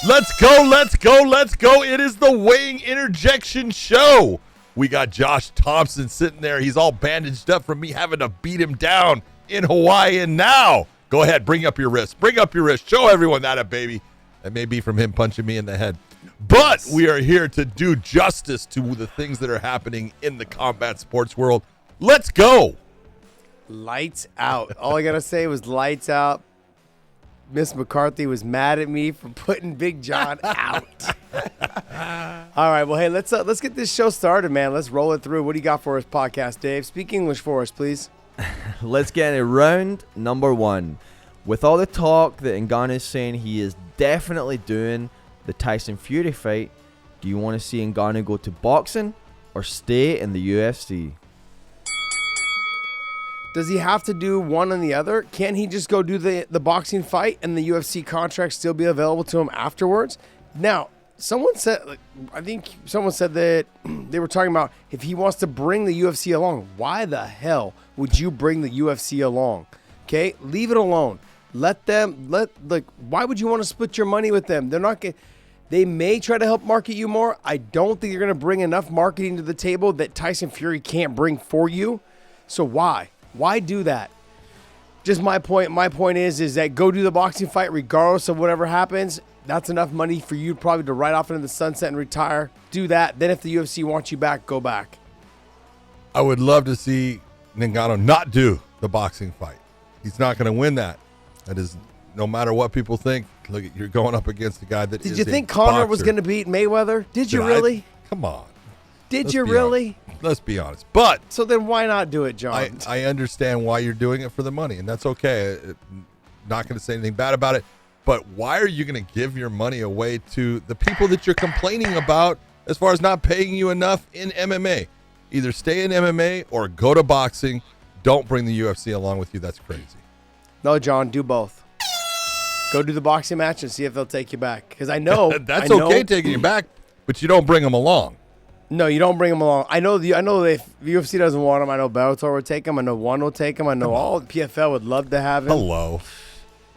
Let's go, let's go, let's go. It is the Weighing Interjection show. We got Josh Thompson sitting there. He's all bandaged up from me having to beat him down in Hawaii. And now, go ahead, bring up your wrist. Bring up your wrist. Show everyone that, baby. That may be from him punching me in the head. But we are here to do justice to the things that are happening in the combat sports world. Let's go. Lights out. All I got to say was lights out. Miss McCarthy was mad at me for putting Big John out. All right, well, hey, let's get this show started, man. Let's roll it through. What do you got for us, podcast Dave? Speak English for us, please. Let's get into round number one. With all the talk that Ngannou is saying he is definitely doing the Tyson Fury fight, do you want to see Ngannou go to boxing or stay in the UFC? Does he have to do one and the other? Can't he just go do the boxing fight and the UFC contract still be available to him afterwards? Now, I think someone said that they were talking about if he wants to bring the UFC along. Why the hell would you bring the UFC along? Okay, leave it alone. Why would you want to split your money with them? They may try to help market you more. I don't think you're going to bring enough marketing to the table that Tyson Fury can't bring for you. So why? Why do that? Just my point. My point is that go do the boxing fight regardless of whatever happens. That's enough money for you probably to ride off into the sunset and retire. Do that. Then if the UFC wants you back, go back. I would love to see Ngannou not do the boxing fight. He's not going to win that. That is, no matter what people think, look, you're going up against a guy that is Did you think Conor was going to beat Mayweather? Did you really? Come on. Did you really? Let's be honest. But so then why not do it, John? I understand why you're doing it for the money, and that's okay. Not going to say anything bad about it. But why are you going to give your money away to the people that you're complaining about as far as not paying you enough in MMA? Either stay in MMA or go to boxing. Don't bring the UFC along with you. That's crazy. No, John, do both. Go do the boxing match and see if they'll take you back. Because I know that's okay taking you back, but you don't bring them along. No, you don't bring them along. I know if the UFC doesn't want them, I know Bellator would take them. I know One will take them. I know all the PFL would love to have him. Hello.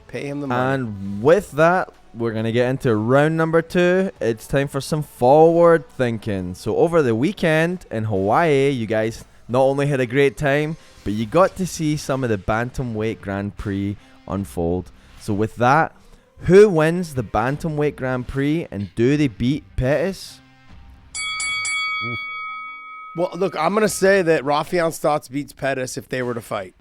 Pay him the money. And with that, we're going to get into round number two. It's time for some forward thinking. So over the weekend in Hawaii, you guys not only had a great time, but you got to see some of the Bantamweight Grand Prix unfold. So with that, who wins the Bantamweight Grand Prix and do they beat Pettis? Well, look, I'm going to say that Rafion Stotts beats Pettis if they were to fight.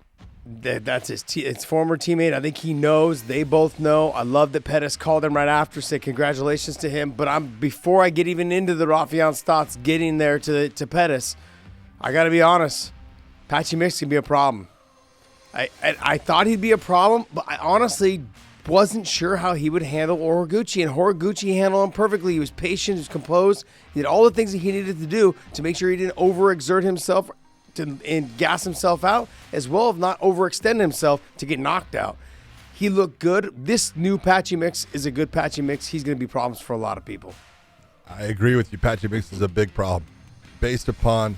That's his former teammate. I think he knows. They both know. I love that Pettis called him right after, said congratulations to him. But before I get even into the Rafion Stotts getting there to Pettis, I got to be honest. Patchy Mix can be a problem. I thought he'd be a problem, but I honestly wasn't sure how he would handle Horiguchi, and Horiguchi handled him perfectly. He was patient, he was composed, he did all the things that he needed to do to make sure he didn't overexert himself and gas himself out, as well as not overextend himself to get knocked out. He looked good. This new Patchy Mix is a good Patchy Mix. He's going to be problems for a lot of people. I agree with you. Patchy Mix is a big problem based upon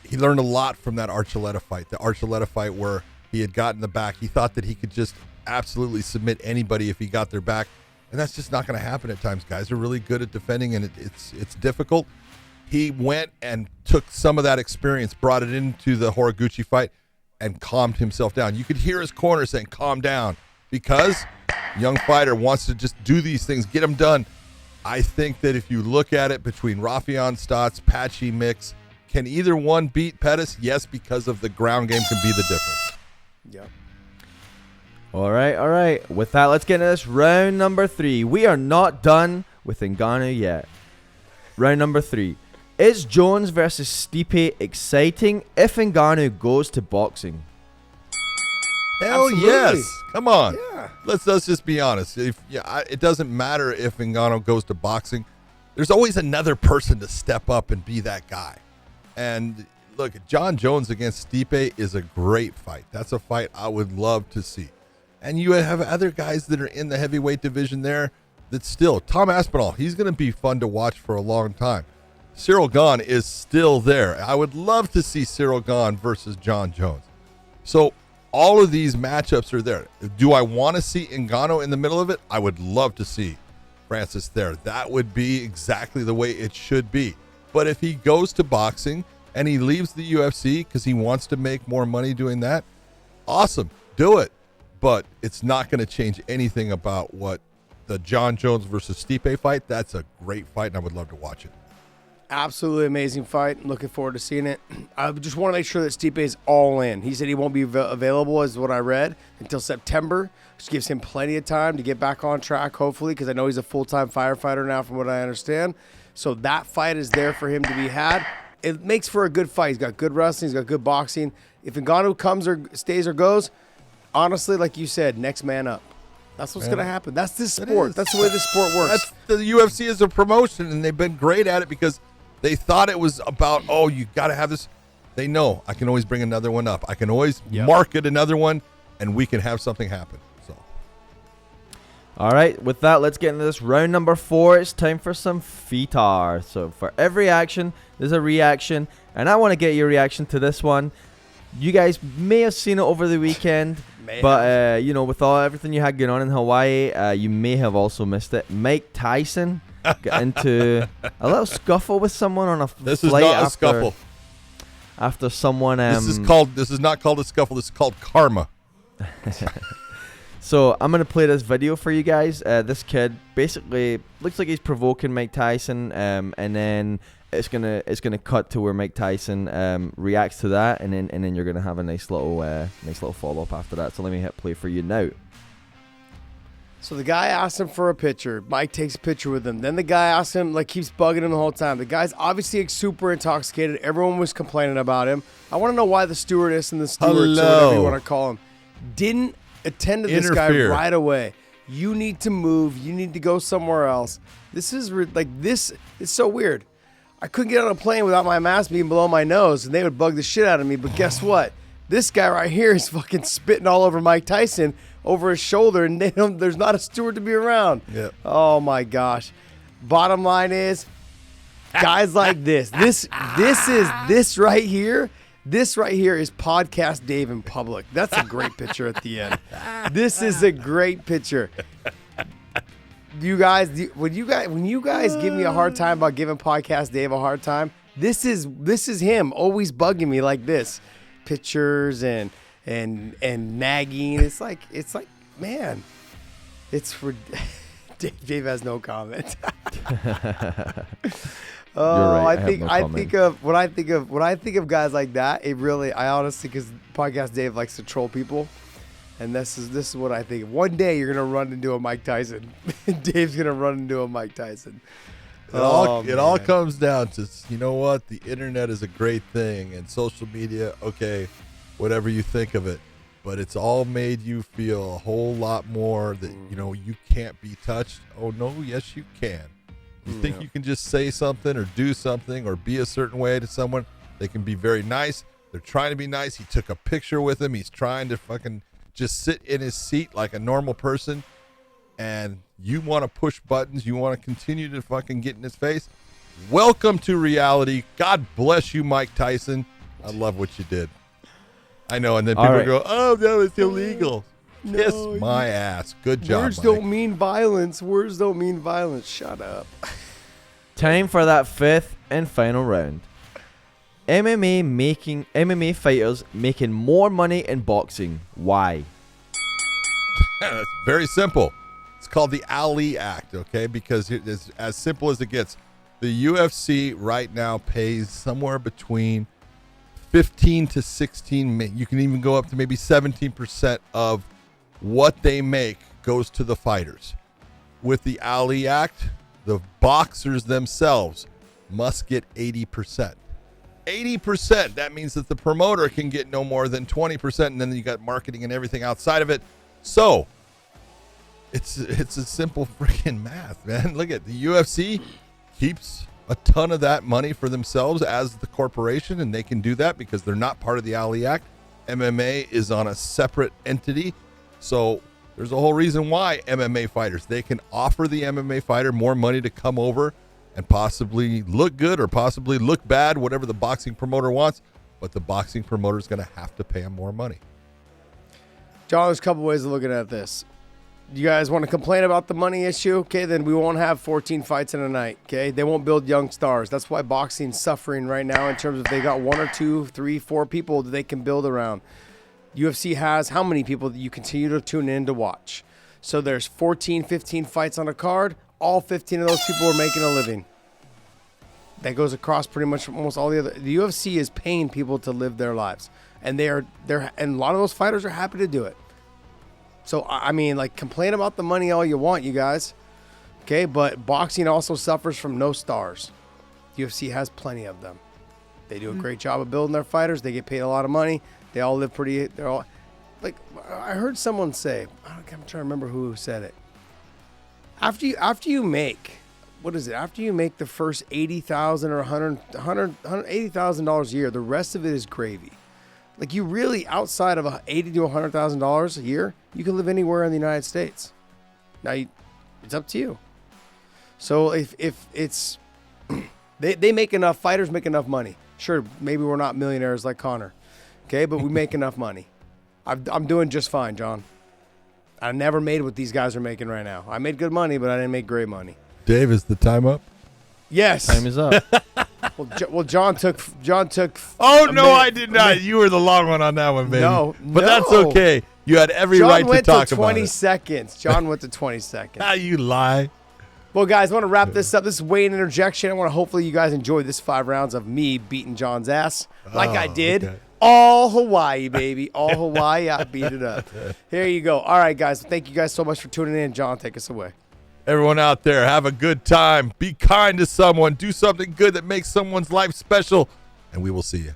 he learned a lot from that Archuleta fight. The Archuleta fight where he had gotten the back. He thought that he could just absolutely submit anybody if he got their back, and that's just not going to happen at times. Guys are really good at defending, and it's difficult. He went and took some of that experience, brought it into the Horiguchi fight, and calmed himself down. You could hear his corner saying, calm down, because young fighter wants to just do these things, get them done. I think that if you look at it between Rafion Stotts, Patchy Mix, can either one beat Pettis? Yes, because of the ground game can be the difference. Yep. All right. With that, let's get into this round number three. We are not done with Ngannou yet. Round number three. Is Jones versus Stipe exciting if Ngannou goes to boxing? Hell Absolutely. yes. Come on. Yeah. Let's just be honest. It doesn't matter if Ngannou goes to boxing. There's always another person to step up and be that guy. And look, John Jones against Stipe is a great fight. That's a fight I would love to see. And you have other guys that are in the heavyweight division there that still, Tom Aspinall, he's going to be fun to watch for a long time. Cyril Gane is still there. I would love to see Cyril Gane versus John Jones. So all of these matchups are there. Do I want to see Ngannou in the middle of it? I would love to see Francis there. That would be exactly the way it should be. But if he goes to boxing and he leaves the UFC because he wants to make more money doing that, awesome, do it. But it's not going to change anything about what the John Jones versus Stipe fight. That's a great fight, and I would love to watch it. Absolutely amazing fight. Looking forward to seeing it. I just want to make sure that Stipe is all in. He said he won't be available, is what I read, until September, which gives him plenty of time to get back on track, hopefully, because I know he's a full-time firefighter now, from what I understand. So that fight is there for him to be had. It makes for a good fight. He's got good wrestling. He's got good boxing. If Ngannou comes or stays or goes, honestly, like you said, next man up. That's what's going to happen. That's this sport. That's the way this sport works. The UFC is a promotion, and they've been great at it because they thought it was about, oh, you got to have this. They know I can always bring another one up. I can always market another one, and we can have something happen. So, all right, with that, let's get into this round number 4. It's time for some FITAR. So for every action, there's a reaction, and I want to get your reaction to this one. You guys may have seen it over the weekend, but you know, with everything you had going on in Hawaii, you may have also missed it. Mike Tyson got into a little scuffle with someone on a flight. This is not a scuffle. After someone, this is not called a scuffle. This is called karma. So I'm gonna play this video for you guys. This kid basically looks like he's provoking Mike Tyson, and then it's gonna cut to where Mike Tyson reacts to that, and then you're gonna have a nice little follow up after that. So let me hit play for you now. So the guy asks him for a picture. Mike takes a picture with him. Then the guy asks him, keeps bugging him the whole time. The guy's obviously super intoxicated. Everyone was complaining about him. I want to know why the stewardess and the stewards, or whatever you want to call him, didn't attend to this guy right away. You need to move. You need to go somewhere else. This is this is so weird. I couldn't get on a plane without my mask being below my nose, and they would bug the shit out of me. But guess what? This guy right here is fucking spitting all over Mike Tyson over his shoulder, and there's not a steward to be around. Yep. Oh my gosh. Bottom line is, guys like this right here is podcast Dave in public. That's a great picture at the end. This is a great picture. You guys, when you guys give me a hard time about giving podcast Dave a hard time, this is him always bugging me like this. Pictures and nagging. It's like, man, it's for Dave has no comment. Oh, right. I think when I think of guys like that, I honestly, because podcast Dave likes to troll people, and this is what I think of. One day you're gonna run into a Mike Tyson. Dave's gonna run into a Mike Tyson. It all comes down to, you know what? The internet is a great thing, and social media, okay, whatever you think of it, but it's all made you feel a whole lot more that, you can't be touched. Oh, no, yes, you can. You think you can just say something or do something or be a certain way to someone. They can be very nice. They're trying to be nice. He took a picture with him. He's trying to fucking just sit in his seat like a normal person. And you want to push buttons. You want to continue to fucking get in his face. Welcome to reality. God bless you, Mike Tyson. I love what you did. I know. And then people go, oh, no, it's illegal. No, Kiss my ass. Good job, Words Mike. don't mean violence. Words don't mean violence. Shut up. Time for that 5th and final round. MMA fighters making more money in boxing. Why? It's very simple. It's called the Ali Act, okay? Because it's as simple as it gets. The UFC right now pays somewhere between 15 to 16, you can even go up to maybe 17% of what they make goes to the fighters. With the Ali Act, the boxers themselves must get 80%. 80%, that means that the promoter can get no more than 20%, and then you got marketing and everything outside of it. So, it's a simple freaking math, man. Look at the UFC keeps a ton of that money for themselves as the corporation, and they can do that because they're not part of the Ali Act. MMA is on a separate entity, so there's a whole reason why MMA fighters, they can offer the MMA fighter more money to come over and possibly look good or possibly look bad, whatever the boxing promoter wants, but the boxing promoter is going to have to pay him more money. John, there's a couple ways of looking at this. You guys want to complain about the money issue? Okay, then we won't have 14 fights in a night. Okay, they won't build young stars. That's why boxing's suffering right now in terms of they got 1 or 2, 3, 4 people that they can build around. UFC has how many people that you continue to tune in to watch? So there's 14, 15 fights on a card. All 15 of those people are making a living. That goes across pretty much almost all the other. The UFC is paying people to live their lives, and they're and a lot of those fighters are happy to do it. So, I mean, like, complain about the money all you want, you guys. Okay, but boxing also suffers from no stars. UFC has plenty of them. They do a great job of building their fighters. They get paid a lot of money. They all live pretty, they're all, like, I heard someone say, I'm trying to remember who said it. After you make, what is it? After you make the first $80,000 or $180,000 a year, the rest of it is gravy. Like, you really, outside of $80,000 to $100,000 a year, you can live anywhere in the United States. Now, it's up to you. So if it's, they make enough, fighters make enough money. Sure, maybe we're not millionaires like Connor, okay, but we make enough money. I'm doing just fine, John. I never made what these guys are making right now. I made good money, but I didn't make great money. Dave, is the time up? Yes. Time is up. Well, John took. Oh no, I did not. You were the long one on that one, baby. But that's no. okay. You had every John right to went talk to about 20 it. seconds. John went to 20 seconds. Ah, you lie. Well, guys, I want to wrap this up. This is Wayne Interjection. I want to hopefully you guys enjoyed this 5 rounds of me beating John's ass like I did. Okay. All Hawaii, baby. All Hawaii. I beat it up. Here you go. All right, guys. Thank you guys so much for tuning in. John, take us away. Everyone out there, have a good time. Be kind to someone. Do something good that makes someone's life special. And we will see you.